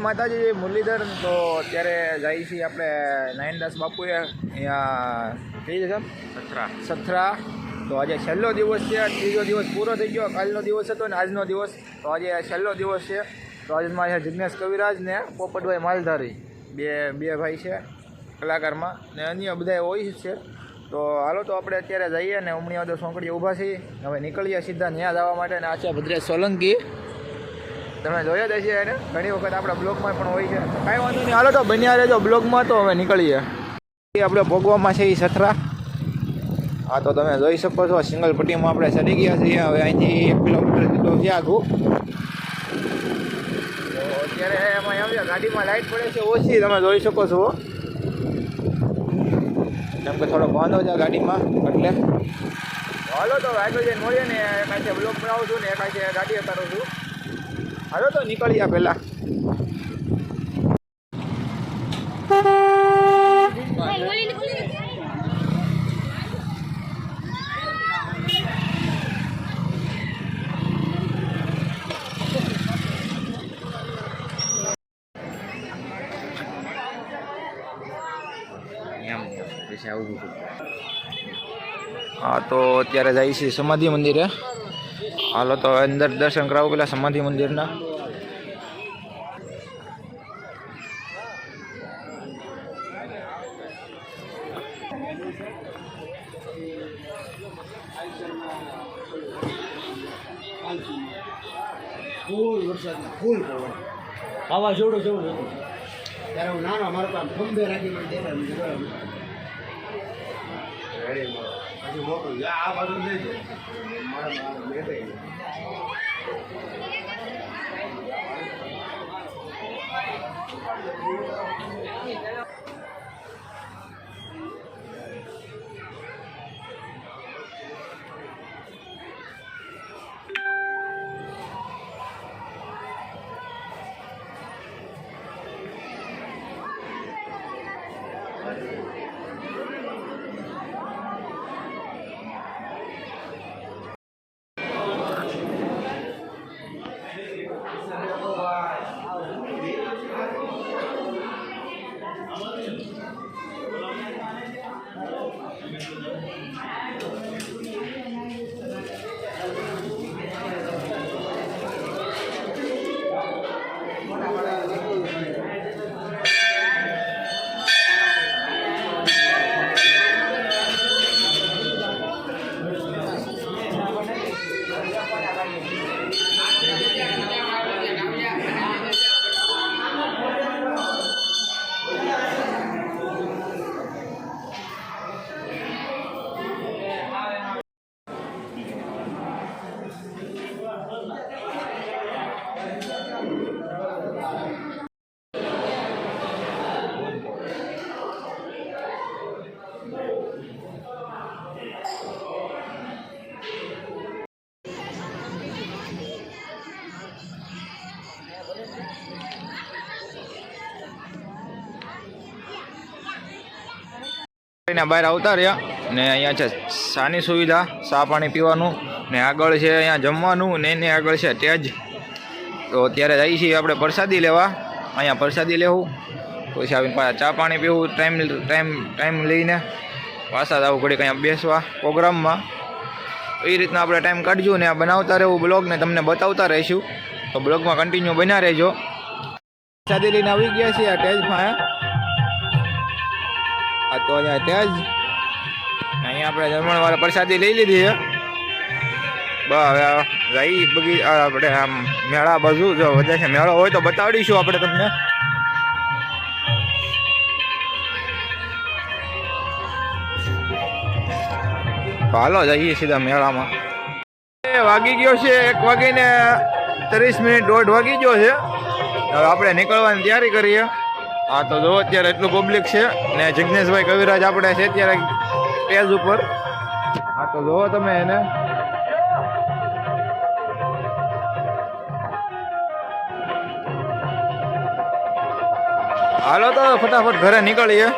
માતાજી મુરલીધર તો અત્યારે જઈએ છીએ આપણે નયનદાસ બાપુએ અહીંયા કઈ છે સથરા. તો આજે છેલ્લો દિવસ છે, ત્રીજો દિવસ પૂરો થઈ ગયો. કાલનો દિવસ હતો ને આજનો દિવસ, તો આજે છેલ્લો દિવસ છે. તો આજે મારે જિગ્નેશ કવિરાજ ને પોપટભાઈ માલધારી બે ભાઈ છે કલાકારમાં, ને અન્ય બધા હોય જ છે. તો હાલો તો આપણે અત્યારે જઈએ ને ઉમણીયા તો સોંકડીએ ઊભા છીએ. હવે નીકળીએ સીધા ત્યાં જવા માટે. ને આ છે ભદ્રેશ સોલંકી, તમે જોયા જ હશે એને, ઘણી વખત આપણા બ્લોગમાં પણ હોય છે. કાંઈ વાંધો નહીં, હાલો તો બન્યા રહેજો બ્લોગમાં. તો હવે નીકળીએ. આપણે ભોગવામાં છે એ સથરા. હા તો તમે જોઈ શકો છો સિંગલ પટ્ટીમાં આપણે ચડી ગયા છીએ. હવે અહીંથી 1 કિલોમીટર જેટલું છે આઘું. તો અત્યારે એમાં આવ્યા, ગાડીમાં લાઇટ પડે છે ઓછી, તમે જોઈ શકો છો, કેમ કે થોડો વાંધો છે ગાડીમાં. એટલે હાલો તો આગળ જઈને મળીએ ને. એકાઈ છે બ્લોગ બનાવું છું ને એકાઈ છે ગાડી ઉતારું છું. હાલો તો નીકળ્યા પહેલાં. હા તો અત્યારે જઈએ છીએ સમાધિ મંદિરે. હાલો તો અંદર દર્શન કરાવું પેલા સમાધિ મંદિરના. ફૂલ વરસાદ ફૂલ પવન વાવાઝોડું જેવું હતું ત્યારે હું નાનો મારો કામ ખંભે રાખી મને દેખાય પછી મોટું આ બાજુ લેજો મારા બેઠે. બહાર આવતા રહ્યા ને અહીંયા છે ચાની સુવિધા, ચા પાણી પીવાનું, ને આગળ છે અહીંયા જમવાનું, ને એની આગળ છે તેજ. તો અત્યારે જઈએ છીએ આપણે પ્રસાદી લેવા. અહીંયા પ્રસાદી લેવું, પછી આવીને પાછા ચા પાણી પીવું, ટાઈમ લઈને પાછા જવું ઘડીક અહીંયા બેસવા પ્રોગ્રામમાં. એ રીતના આપણે ટાઈમ કાઢજો ને આ બનાવતા રહેવું બ્લોગને, તમને બતાવતા રહીશું. તો બ્લોગમાં કન્ટિન્યુ બન્યા રહેજો. પ્રસાદી લઈને આવી ગયા છીએ આ તેજમાં. આ તો અહીંયા તેજ, અહીંયા આપણે જમણવાળા પ્રસાદી લઈ લીધી છે. બસ હવે રહી બગી આપણે આમ મેળા બાજુ જો વધે છે, મેળો હોય તો બતાવીશું આપણે તમને. હાલો જઈએ સીધા મેળામાં. વાગી ગયો છે 1 વાગીને 30 મિનિટ, 1:30 વાગી ગયો છે. હવે આપણે નીકળવાની તૈયારી કરીએ. હા તો જો અત્યારે એટલું પબ્લિક છે ને જિજ્ઞેશભાઈ કવિરાજ આપણે છે અત્યારે સ્ટેજ ઉપર. હા તો જોવો તમે એને. હાલો તો ફટાફટ ઘરે નીકળીએ.